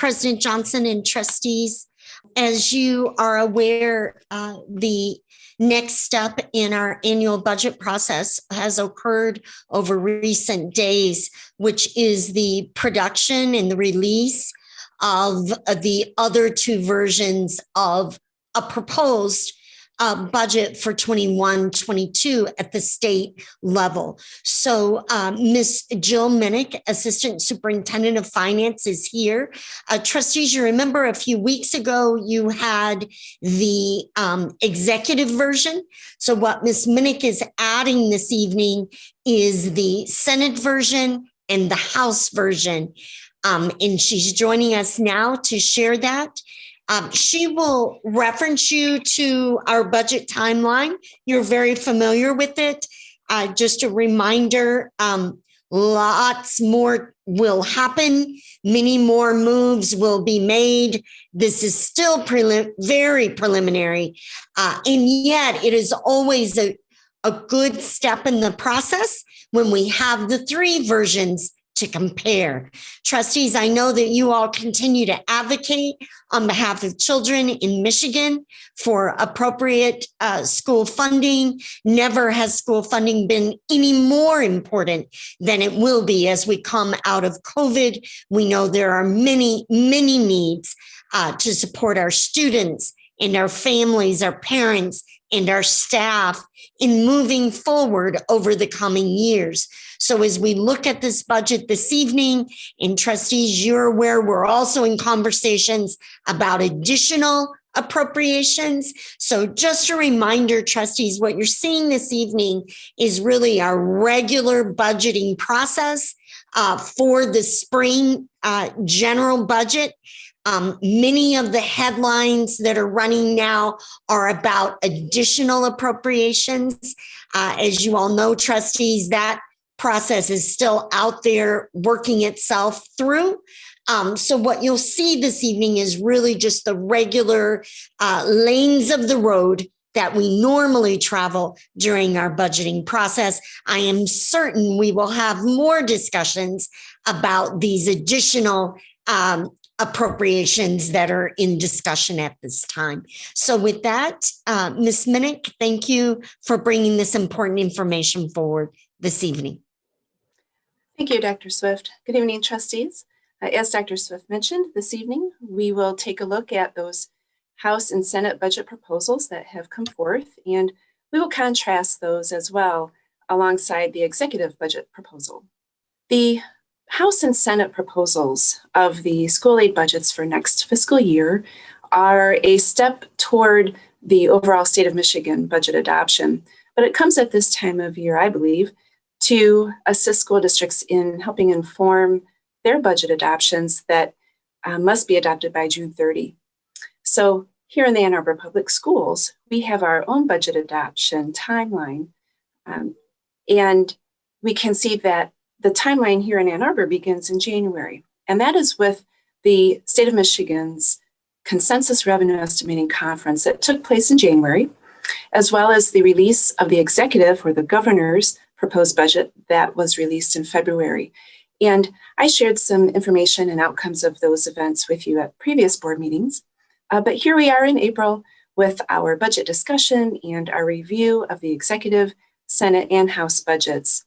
President Johnson and trustees. As you are aware, the next step in our annual budget process has occurred over recent days, which is the production and the release of the other two versions of a proposed budget for 21-22 at the state level. So Ms. Jill Minnick, Assistant Superintendent of Finance, is here. Trustees, you remember a few weeks ago you had the executive version. So what Ms. Minnick is adding this evening is the Senate version and the House version. And she's joining us now to share that. She will reference you to our budget timeline. You're very familiar with it. Just a reminder, lots more will happen. Many more moves will be made. This is still very preliminary. And yet it is always a good step in the process when we have the three versions to compare. Trustees, I know that you all continue to advocate on behalf of children in Michigan for appropriate school funding. Never has school funding been any more important than it will be as we come out of COVID. We know there are many, many needs to support our students and our families, our parents, and our staff in moving forward over the coming years. So as we look at this budget this evening, and trustees, you're aware we're also in conversations about additional appropriations. So just a reminder, trustees, what you're seeing this evening is really our regular budgeting process for the spring general budget. Many of the headlines that are running now are about additional appropriations. As you all know, trustees, that process is still out there working itself through. So what you'll see this evening is really just the regular lanes of the road that we normally travel during our budgeting process. I am certain we will have more discussions about these additional appropriations that are in discussion at this time. So with that, Ms. Minnick, thank you for bringing this important information forward this evening. Thank you, Dr. Swift. Good evening, trustees. As Dr. Swift mentioned, this evening, we will take a look at those House and Senate budget proposals that have come forth, and we will contrast those as well alongside the executive budget proposal. The House and Senate proposals of the school aid budgets for next fiscal year are a step toward the overall state of Michigan budget adoption, but it comes at this time of year, I believe, to assist school districts in helping inform their budget adoptions that must be adopted by June 30. So here in the Ann Arbor Public Schools, we have our own budget adoption timeline, and we can see that the timeline here in Ann Arbor begins in January, and that is with the State of Michigan's Consensus Revenue Estimating Conference that took place in January, as well as the release of the executive or the governor's proposed budget that was released in February. And I shared some information and outcomes of those events with you at previous board meetings. But here we are in April with our budget discussion and our review of the executive, Senate, and House budgets.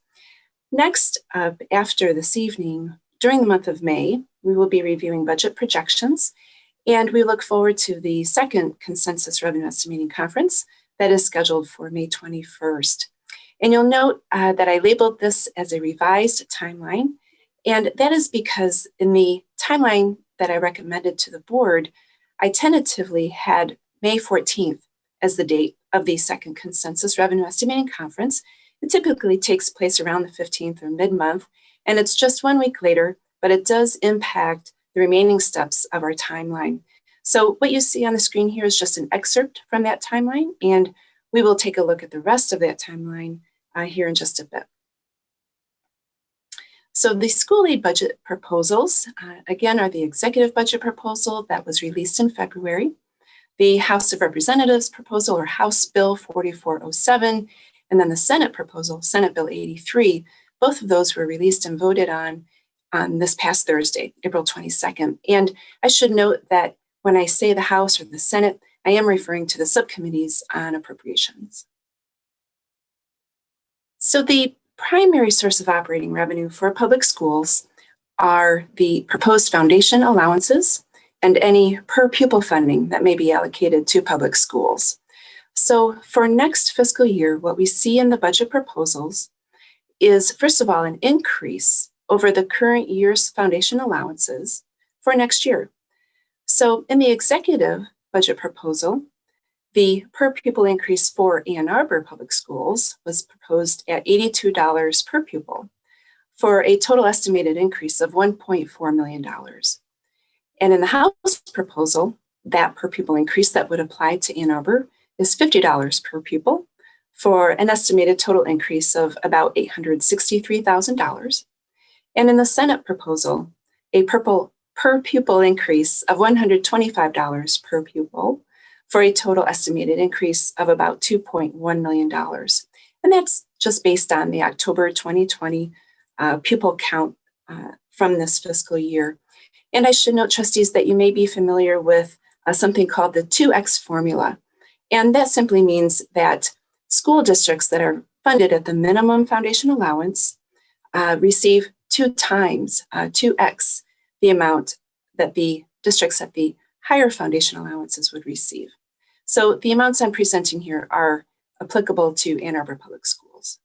Next up, after this evening, during the month of May, we will be reviewing budget projections, and we look forward to the second Consensus Revenue Estimating Conference that is scheduled for May 21st. And you'll note that I labeled this as a revised timeline, and that is because in the timeline that I recommended to the board, I tentatively had May 14th as the date of the second Consensus Revenue Estimating Conference. It typically takes place around the 15th or mid-month, and it's just 1 week later, but it does impact the remaining steps of our timeline. So what you see on the screen here is just an excerpt from that timeline, and we will take a look at the rest of that timeline here in just a bit. So the school aid budget proposals, again, are the executive budget proposal that was released in February, the House of Representatives proposal, or House Bill 4407, and then the Senate proposal, Senate Bill 83. Both of those were released and voted on on this past Thursday, April 22nd. And I should note that when I say the House or the Senate, I am referring to the subcommittees on appropriations. So the primary source of operating revenue for public schools are the proposed foundation allowances and any per pupil funding that may be allocated to public schools. So for next fiscal year, what we see in the budget proposals is, first of all, an increase over the current year's foundation allowances for next year. So in the executive budget proposal, the per pupil increase for Ann Arbor Public Schools was proposed at $82 per pupil for a total estimated increase of $1.4 million. And in the House proposal, that per pupil increase that would apply to Ann Arbor is $50 per pupil for an estimated total increase of about $863,000. And in the Senate proposal, a per pupil increase of $125 per pupil for a total estimated increase of about $2.1 million. And that's just based on the October 2020 pupil count from this fiscal year. And I should note, trustees, that you may be familiar with something called the 2X formula. And that simply means that school districts that are funded at the minimum foundation allowance receive 2x the amount that the districts at the higher foundation allowances would receive. So the amounts I'm presenting here are applicable to Ann Arbor Public Schools.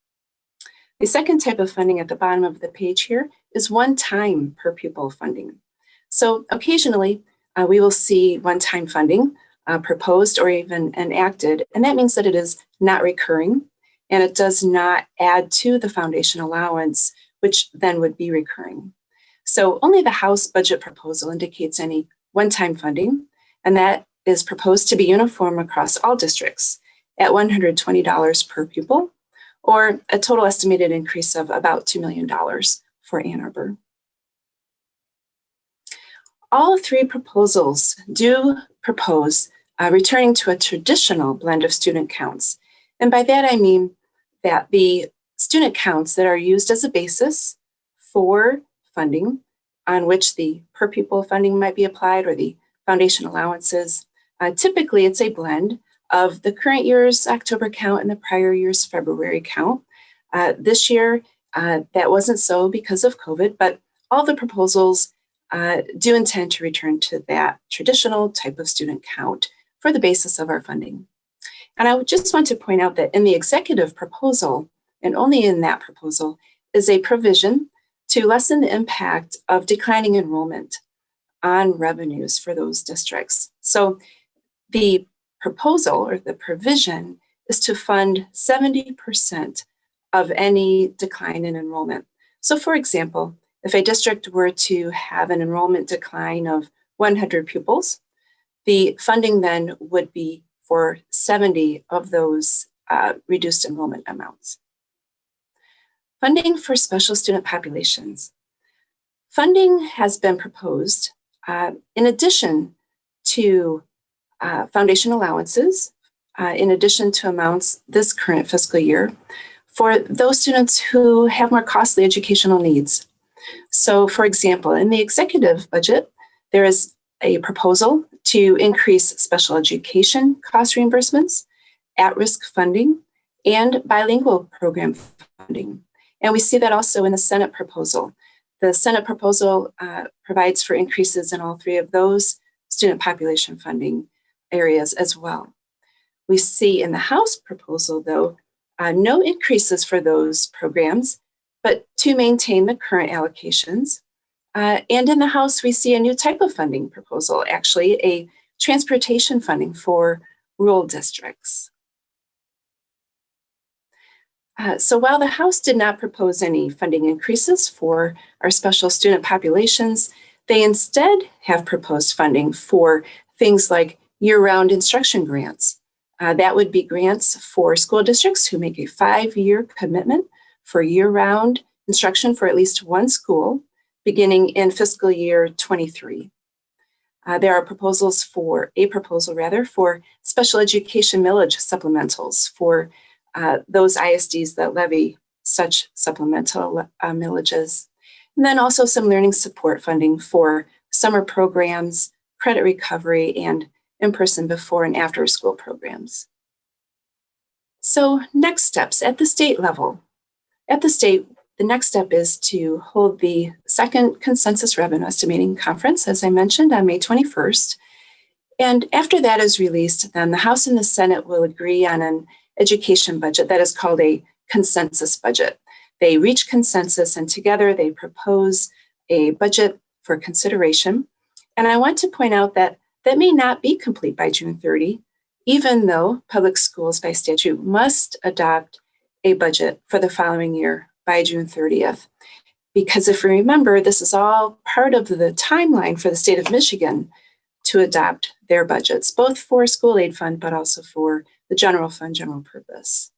The second type of funding at the bottom of the page here is one-time per pupil funding. So occasionally we will see one-time funding proposed or even enacted, and that means that it is not recurring and it does not add to the foundation allowance, which then would be recurring. So only the House budget proposal indicates any one-time funding, and that is proposed to be uniform across all districts at $120 per pupil, or a total estimated increase of about $2 million for Ann Arbor. All three proposals do propose returning to a traditional blend of student counts. And by that I mean that the student counts that are used as a basis for funding, on which the per pupil funding might be applied or the foundation allowances, typically it's a blend of the current year's October count and the prior year's February count. This year, that wasn't so because of COVID, but all the proposals do intend to return to that traditional type of student count for the basis of our funding. And I would just want to point out that in the executive proposal, and only in that proposal, is a provision to lessen the impact of declining enrollment on revenues for those districts. So the proposal or the provision is to fund 70% of any decline in enrollment. So for example, if a district were to have an enrollment decline of 100 pupils, the funding then would be for 70 of those reduced enrollment amounts. Funding for special student populations. Funding has been proposed in addition to foundation allowances, in addition to amounts this current fiscal year, for those students who have more costly educational needs. So for example, in the executive budget, there is a proposal to increase special education cost reimbursements, at-risk funding, and bilingual program funding. And we see that also in the Senate proposal. The Senate proposal provides for increases in all three of those student population funding areas as well. We see in the House proposal, though, no increases for those programs, but to maintain the current allocations. And in the House, we see a new type of funding proposal, actually a transportation funding for rural districts. So while the House did not propose any funding increases for our special student populations, they instead have proposed funding for things like year-round instruction grants. That would be grants for school districts who make a 5-year commitment for year-round instruction for at least one school, beginning in fiscal year 23. There are proposals for, a proposal rather, for special education millage supplementals for those ISDs that levy such supplemental millages. And then also some learning support funding for summer programs, credit recovery, and in-person before and after school programs. So next steps at the state level. At the state, the next step is to hold the second consensus revenue estimating conference, as I mentioned, on May 21st. And after that is released, then the House and the Senate will agree on an education budget that is called a consensus budget. They reach consensus and together they propose a budget for consideration. And I want to point out that that may not be complete by June 30, even though public schools by statute must adopt a budget for the following year by June 30th. Because if you remember, this is all part of the timeline for the state of Michigan to adopt their budgets, both for school aid fund, but also for the general fund, general purpose.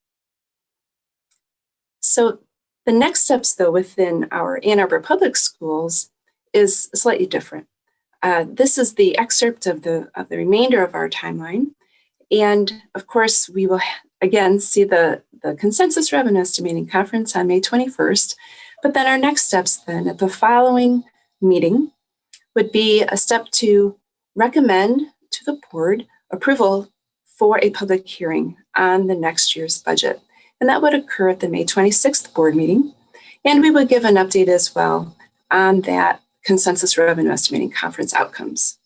So the next steps, though, within our Ann Arbor Public Schools is slightly different. This is the excerpt of the remainder of our timeline. And of course, we will again see the consensus revenue estimating conference on May 21st. But then our next steps then at the following meeting would be a step to recommend to the board approval for a public hearing on the next year's budget. And that would occur at the May 26th board meeting. And we would give an update as well on that consensus revenue estimating conference outcomes.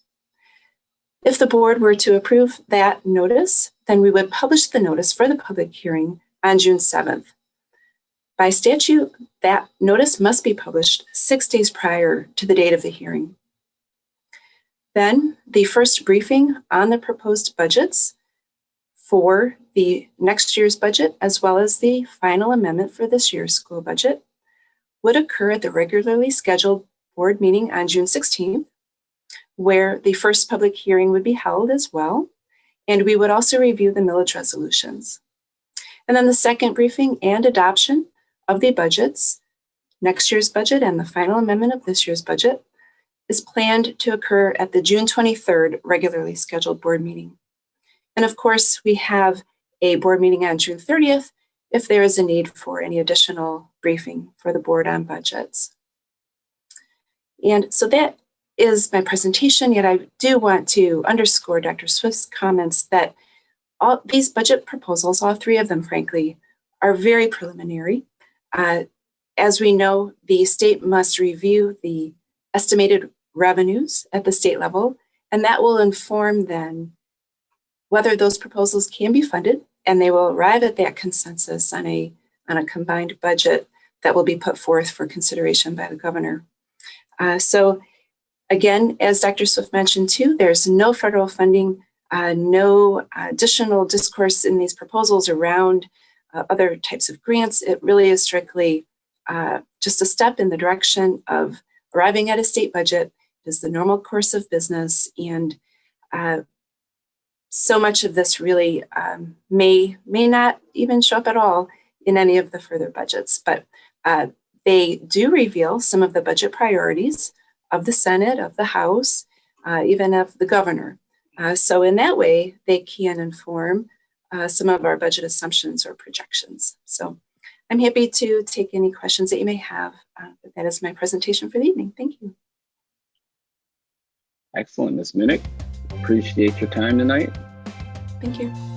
If the board were to approve that notice, then we would publish the notice for the public hearing on June 7th. By statute, that notice must be published 6 days prior to the date of the hearing. Then the first briefing on the proposed budgets for the next year's budget, as well as the final amendment for this year's school budget, would occur at the regularly scheduled board meeting on June 16th, where the first public hearing would be held as well. And we would also review the millage resolutions. And then the second briefing and adoption of the budgets, next year's budget and the final amendment of this year's budget, is planned to occur at the June 23rd regularly scheduled board meeting. And of course, we have a board meeting on June 30th if there is a need for any additional briefing for the board on budgets. And so that is my presentation, yet I do want to underscore Dr. Swift's comments that all these budget proposals, all three of them, frankly, are very preliminary. As we know, the state must review the estimated revenues at the state level, and that will inform then whether those proposals can be funded, and they will arrive at that consensus on a combined budget that will be put forth for consideration by the governor. So again, as Dr. Swift mentioned too, there's no federal funding, no additional discourse in these proposals around other types of grants. It really is strictly just a step in the direction of arriving at a state budget. Is the normal course of business, and so much of this really may not even show up at all in any of the further budgets, but they do reveal some of the budget priorities of the Senate, of the House, even of the governor. So in that way, they can inform some of our budget assumptions or projections. So I'm happy to take any questions that you may have. That is my presentation for the evening. Thank you. Excellent, Ms. Minnick. Appreciate your time tonight. Thank you.